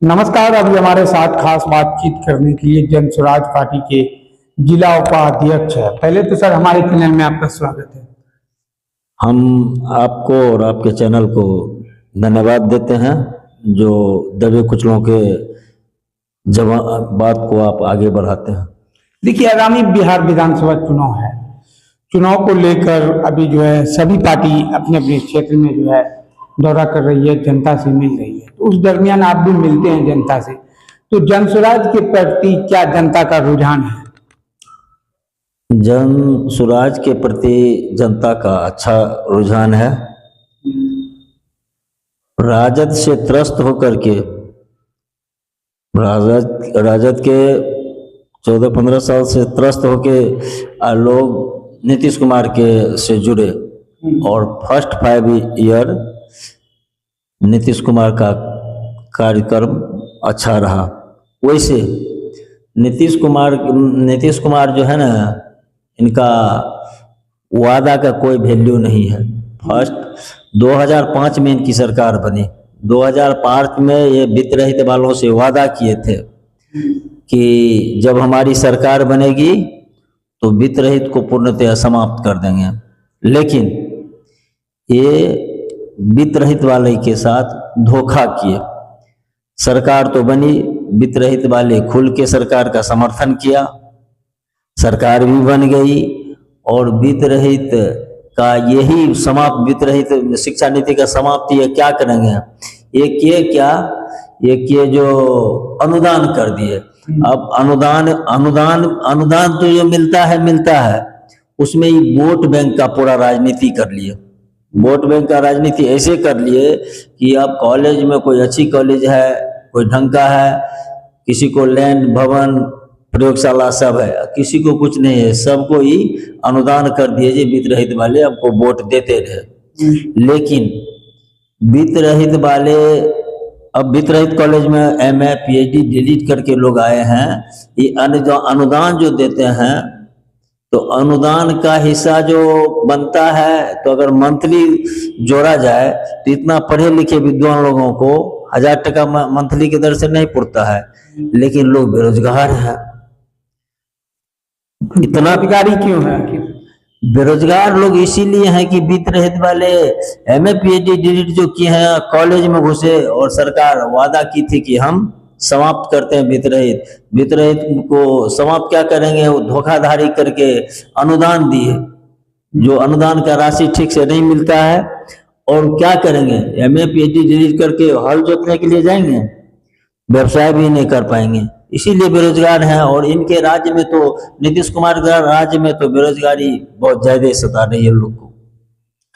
नमस्कार। अभी हमारे साथ खास बातचीत करने के लिए जन स्वराज पार्टी के जिला उपाध्यक्ष है। पहले तो सर हमारे चैनल में आपका स्वागत है। हम आपको और आपके चैनल को धन्यवाद देते हैं जो दबे कुचलों के बात को आप आगे बढ़ाते हैं। देखिए, आगामी बिहार विधानसभा चुनाव है। चुनाव को लेकर अभी जो है सभी पार्टी अपने अपने क्षेत्र में जो है दौरा कर रही है, जनता से मिल रही है। तो उस दरमियान आप भी मिलते हैं जनता से, तो जन स्वराज के प्रति क्या जनता का रुझान है? जन स्वराज के प्रति जनता का अच्छा रुझान है। राजद से त्रस्त होकर के राजद के 14-15 साल से त्रस्त होके लोग नीतीश कुमार के से जुड़े और फर्स्ट 5 ईयर नीतीश कुमार का कार्यक्रम अच्छा रहा। वैसे नीतीश कुमार जो है ना, इनका वादा का कोई वैल्यू नहीं है। फर्स्ट 2005 में इनकी सरकार बनी। 2005 में ये वित्त रहित वालों से वादा किए थे कि जब हमारी सरकार बनेगी तो वित्त रहित को पूर्णतः समाप्त कर देंगे। लेकिन ये वित्त रहित वाले के साथ धोखा किए। सरकार तो बनी, वित्त रहित वाले खुल के सरकार का समर्थन किया, सरकार भी बन गई और वित्त रहित का यही वित्त रहित शिक्षा नीति का समाप्ति ये क्या करेंगे? ये जो अनुदान कर दिए। अब अनुदान तो जो मिलता है उसमें ही वोट बैंक का पूरा राजनीति कर लिए। वोट बैंक का राजनीति ऐसे कर लिए कि अब कॉलेज में कोई अच्छी कॉलेज है, कोई ढंग का है, किसी को लैंड भवन प्रयोगशाला सब है, किसी को कुछ नहीं है, सबको ही अनुदान कर दिए जी वित्त रहित वाले आपको वोट देते रहे। लेकिन वित्त रहित वाले अब वित्त रहित कॉलेज में MA PhD डिलीट करके लोग आए हैं। ये अनुदान जो देते हैं तो अनुदान का हिस्सा जो बनता है, तो अगर मंथली जोड़ा जाए तो इतना पढ़े लिखे विद्वान लोगों को 1000 टका मंथली के दर से नहीं पुरता है। लेकिन लोग बेरोजगार हैं। इतना बेरोजगारी क्यों है? बेरोजगार लोग इसीलिए हैं कि वित्त रहित वाले MA PhD डिलीट जो किए हैं, कॉलेज में घुसे और सरकार वादा की थी कि हम समाप्त करते हैं वित्त रहित को समाप्त क्या करेंगे? वो धोखाधड़ी करके अनुदान दिए, जो अनुदान का राशि ठीक से नहीं मिलता है। और क्या करेंगे? MA PhD डिलीट करके हल जोतने के लिए जाएंगे, व्यवसाय भी नहीं कर पाएंगे। इसीलिए बेरोजगार हैं। और इनके राज्य में तो नीतीश कुमार के राज्य में तो बेरोजगारी बहुत ज्यादा सता रही है लोग को।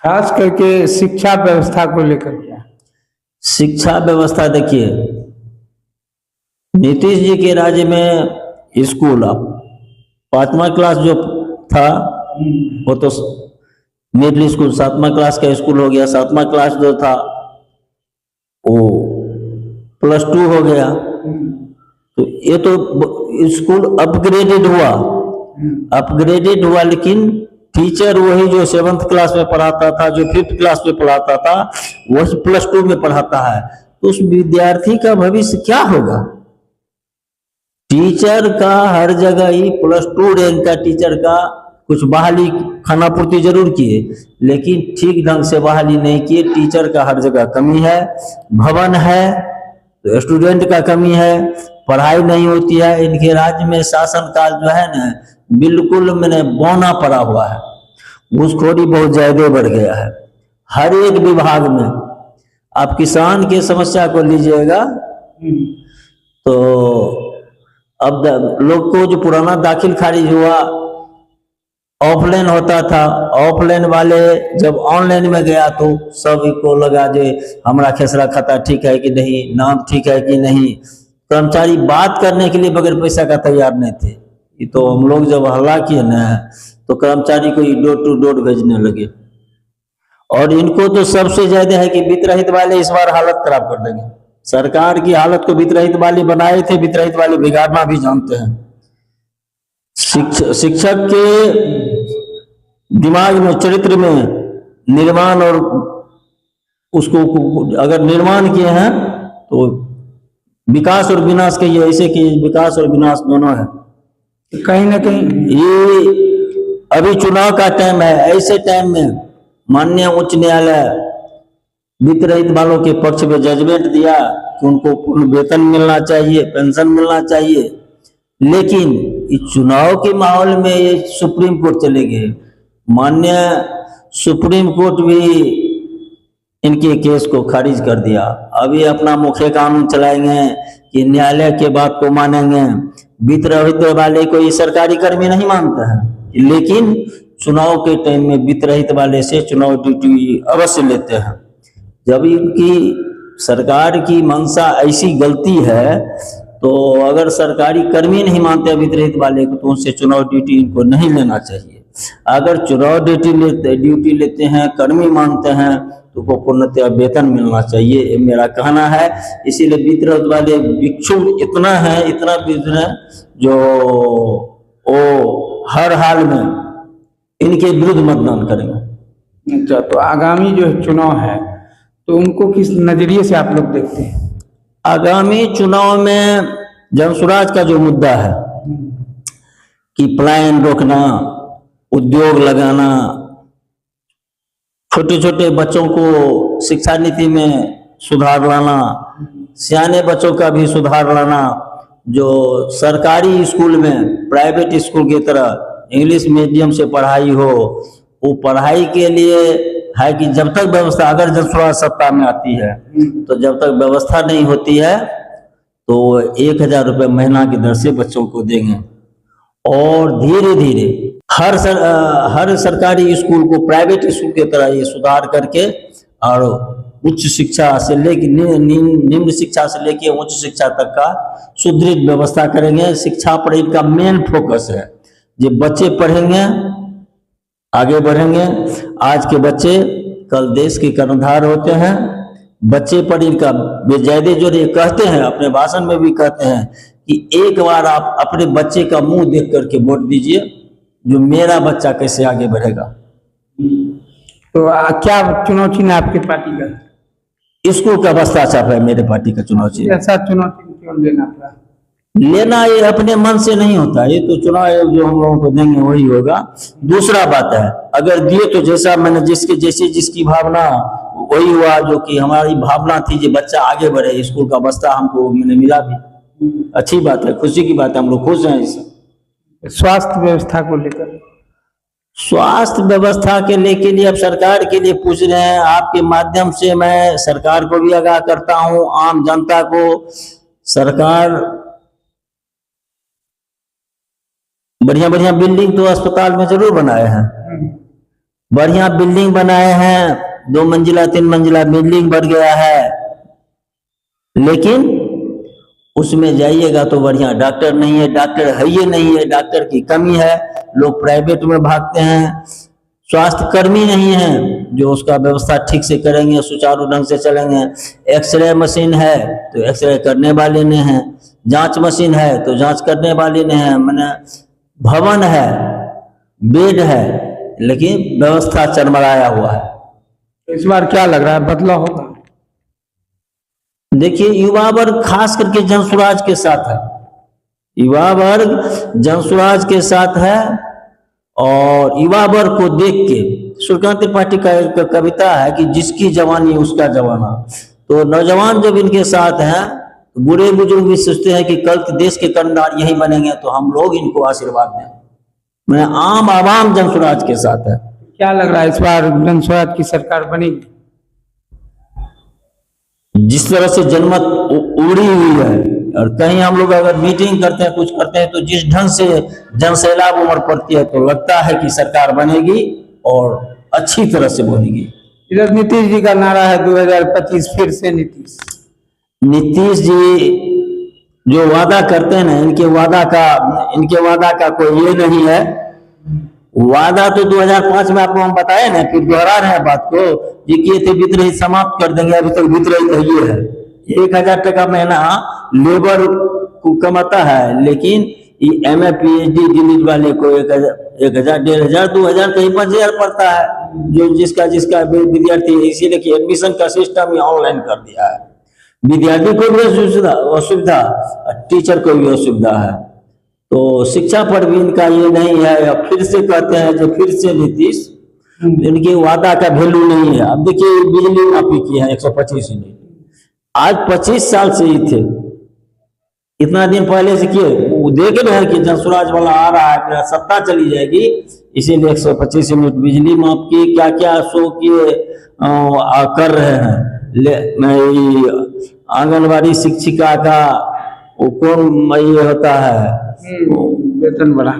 खास करके शिक्षा व्यवस्था को लेकर क्या? शिक्षा व्यवस्था देखिए, नीतीश जी के राज्य में स्कूल 5वां क्लास जो था वो तो मिडिल स्कूल 7वां क्लास का स्कूल हो गया। 7वां क्लास जो था वो +2 हो गया। तो ये तो स्कूल अपग्रेडेड हुआ, लेकिन टीचर वही जो 7th क्लास में पढ़ाता था, जो 5th क्लास में पढ़ाता था, वही +2 में पढ़ाता है। तो उस विद्यार्थी का भविष्य क्या होगा? टीचर का हर जगह ही +2 रैंक का टीचर का कुछ बहाली खाना पूर्ति जरूर किए, लेकिन ठीक ढंग से बहाली नहीं किए। टीचर का हर जगह कमी है, भवन है तो स्टूडेंट का कमी है, पढ़ाई नहीं होती है। इनके राज्य में शासन काल जो है ना, बिल्कुल मैंने बौना पड़ा हुआ है। घूसखोरी बहुत ज्यादा बढ़ गया है हर एक विभाग में। आप किसान की समस्या को लीजिएगा तो अब लोग को जो पुराना दाखिल खारिज हुआ ऑफलाइन होता था, ऑफलाइन वाले जब ऑनलाइन में गया तो सभी को लगा जो हमारा खेसरा खाता ठीक है कि नहीं, नाम ठीक है कि नहीं। कर्मचारी बात करने के लिए बगैर पैसा का तैयार नहीं थे। ये तो हम लोग जब हल्ला किए ना तो कर्मचारी को डोर टू डोर भेजने लगे। और इनको तो सबसे ज्यादा है कि वित्त रहित वाले इस बार हालत खराब कर देंगे। सरकार की हालत को वित्त रहित वाले बनाए थे, वित्त रहित वाले बिगाड़ना भी जानते हैं। शिक्षक के दिमाग में, चरित्र में निर्माण और उसको अगर निर्माण किए हैं तो विकास और विनाश कहिए, ऐसे कि विकास और विनाश दोनों है। कहीं ना कहीं ये अभी चुनाव का टाइम है, ऐसे टाइम में माननीय उच्च न्यायालय वित्त रहित वालों के पक्ष में जजमेंट दिया कि उनको पूर्ण वेतन मिलना चाहिए, पेंशन मिलना चाहिए, लेकिन इस चुनाव के माहौल में ये सुप्रीम कोर्ट चले गए। माननीय सुप्रीम कोर्ट भी इनके केस को खारिज कर दिया। अभी अपना मुख्य कानून चलाएंगे कि न्यायालय के बात को मानेंगे। वित्त रहित वाले को ये सरकारी कर्मी नहीं मानते हैं, लेकिन चुनाव के टाइम में वित्त रहित वाले से चुनाव ड्यूटी अवश्य लेते हैं। जब इनकी सरकार की मंशा ऐसी गलती है, तो अगर सरकारी कर्मी नहीं मानते वित्त रहित वाले को, तो उनसे चुनाव ड्यूटी इनको नहीं लेना चाहिए। अगर चुनाव ड्यूटी लेते हैं, कर्मी मानते हैं, तो को पूर्णतः वेतन मिलना चाहिए, ये मेरा कहना है। इसीलिए वित्त रहित वाले भिक्षु इतना है जो वो हर हाल में इनके विरुद्ध मतदान करेंगे। अच्छा, तो आगामी जो चुनाव है तो उनको किस नजरिए से आप लोग देखते हैं? आगामी चुनाव में जनसुराज का जो मुद्दा है कि पलायन रोकना, उद्योग लगाना, छोटे छोटे बच्चों को शिक्षा नीति में सुधार लाना, सियाने बच्चों का भी सुधार लाना, जो सरकारी स्कूल में प्राइवेट स्कूल की तरह इंग्लिश मीडियम से पढ़ाई हो, वो पढ़ाई के लिए है कि जब तक व्यवस्था, अगर जनसुराज सत्ता में आती है तो जब तक व्यवस्था नहीं होती है तो 1000 रुपये महीना की दर से बच्चों को देंगे। और धीरे धीरे हर सरकारी स्कूल को प्राइवेट स्कूल की तरह ये सुधार करके और उच्च शिक्षा से लेके निम्न शिक्षा से लेके उच्च शिक्षा तक का सुदृढ़ व्यवस्था करेंगे। शिक्षा पर इनका मेन फोकस है। जो बच्चे पढ़ेंगे आगे बढ़ेंगे। आज के बच्चे कल देश के कर्णधार होते हैं। बच्चे पर इनका बेजायदे जो ये कहते हैं, अपने भाषण में भी कहते हैं कि एक बार आप अपने बच्चे का मुंह देख करके वोट दीजिए, जो मेरा बच्चा कैसे आगे बढ़ेगा। तो क्या चुनाव चिन्ह आपकी पार्टी का? स्कूल का बस्ता छाप है मेरे पार्टी का चुनाव चिन्ह। ऐसा चुनाव चिन्ह क्यों लेना पड़ा? लेना ये अपने मन से नहीं होता, ये तो चुनाव आयोग जो हम लोगों को देंगे वही होगा। दूसरा बात है, अगर दिए तो जैसा मैंने जिसकी भावना वही हुआ, जो कि हमारी भावना थी कि बच्चा आगे बढ़े, स्कूल का बस्ता हमको मैंने मिला भी, अच्छी बात है, खुशी की बात है, हम लोग खुश हैं इससे। स्वास्थ्य व्यवस्था को लेकर, स्वास्थ्य व्यवस्था के लिए अब सरकार के लिए पूछ रहे हैं। आपके माध्यम से मैं सरकार को भी आगाह करता हूं, आम जनता को। सरकार बढ़िया बढ़िया बिल्डिंग तो अस्पताल में जरूर बनाए हैं, बढ़िया बिल्डिंग बनाए हैं, 2 मंजिला 3 मंजिला बिल्डिंग बढ़ गया है, लेकिन उसमें जाइएगा तो बढ़िया डॉक्टर नहीं है, डॉक्टर है ही नहीं है, डॉक्टर की कमी है। लोग प्राइवेट में भागते हैं। स्वास्थ्य कर्मी नहीं है जो उसका व्यवस्था ठीक से करेंगे, सुचारू ढंग से चलेंगे। एक्सरे मशीन है तो एक्सरे करने वाले नहीं है, जांच मशीन है तो जांच करने वाले नहीं है। मैंने भवन है, बेड है, लेकिन व्यवस्था चरमराया हुआ है। इस बार क्या लग रहा है, बदलाव होगा? देखिए, युवा वर्ग खास करके जनसुराज के साथ है, युवा वर्ग जनसुराज के साथ है। और युवा वर्ग को देख के सूर्यकांत त्रिपाठी का एक कविता है कि जिसकी जवानी उसका जवाना। तो नौजवान जब इनके साथ हैं तो बूढ़े बुजुर्ग भी सोचते हैं कि कल देश के कर्णधार यही बनेंगे, तो हम लोग इनको आशीर्वाद दें। मैं आम आवाम जनसुराज के साथ है। क्या लग रहा है इस बार जनसुराज की सरकार बनेगी? जिस तरह से जनमत उड़ी हुई है, और कहीं हम लोग अगर मीटिंग करते हैं, कुछ करते हैं, तो जिस ढंग से जनसैलाब उमड़ पड़ती है, तो लगता है कि सरकार बनेगी और अच्छी तरह से बनेगी। इधर नीतीश जी का नारा है 2025 फिर से नीतीश जी जो वादा करते हैं ना, इनके वादा का कोई ये नहीं है। वादा तो 2005 में आपको हम बताए ना, फिर दोहरा रहे हैं बात को। ये किए थे वित्त रहित समाप्त कर देंगे, अभी तक वित्त रहित ये है। 1000 टका महीना लेबर को कमाता है, लेकिन ये MA PhD डिलीट वाले को 1000, 1500, 2000, कहीं 5000 पड़ता है, जो जिसका विद्यार्थी। इसीलिए कि एडमिशन का सिस्टम ही ऑनलाइन कर दिया है। विद्यार्थी को भी असुविधा असुविधा, टीचर को भी असुविधा है। तो शिक्षा पर भी इनका ये नहीं है। अब फिर से कहते हैं जो फिर से नीतीश, इनके वादा का वैल्यू नहीं है। अब देखिए बिजली माफी की है 125 यूनिट, आज 25 साल से ही थे, इतना दिन पहले से किए। वो देख रहे हैं कि जनसुराज वाला आ रहा है, मेरा सत्ता चली जाएगी, इसीलिए 125 यूनिट बिजली माफ की, क्या क्या शो किए कर रहे हैं। आंगनबाड़ी शिक्षिका का वो कौन ये होता है, वेतन बढ़ा,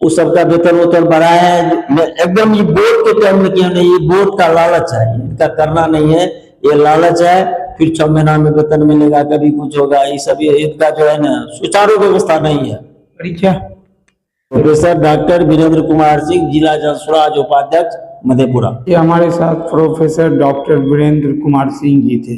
उस सबका वेतन बढ़ा है। एकदम ये बोर्ड के टाइम में किया नहीं, ये बोर्ड का लालच है, इनका करना नहीं है, ये लालच है। फिर 6 महीना में वेतन मिलेगा, कभी कुछ होगा, ये सब इनका जो है ना सुचारू व्यवस्था नहीं है। परीक्षा प्रोफेसर डॉक्टर वीरेंद्र कुमार सिंह, जिला जनसुराज उपाध्यक्ष, मधेपुरा। ये हमारे साथ प्रोफेसर डॉक्टर वीरेंद्र कुमार सिंह जी थे,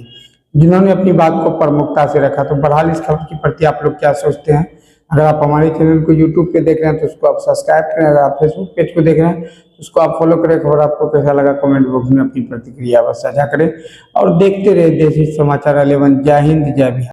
जिन्होंने अपनी बात को प्रमुखता से रखा। तो बहरहाल इस खबर के प्रति आप लोग क्या सोचते हैं? अगर आप हमारे चैनल को यूट्यूब पे देख रहे हैं तो उसको आप सब्सक्राइब करें, अगर आप फेसबुक पेज को देख रहे हैं तो उसको आप फॉलो करें। खबर आपको कैसा लगा कमेंट बॉक्स में अपनी प्रतिक्रिया अवश्य साझा करें और देखते रहे देश समाचार 11। जय हिंद, जय बिहार।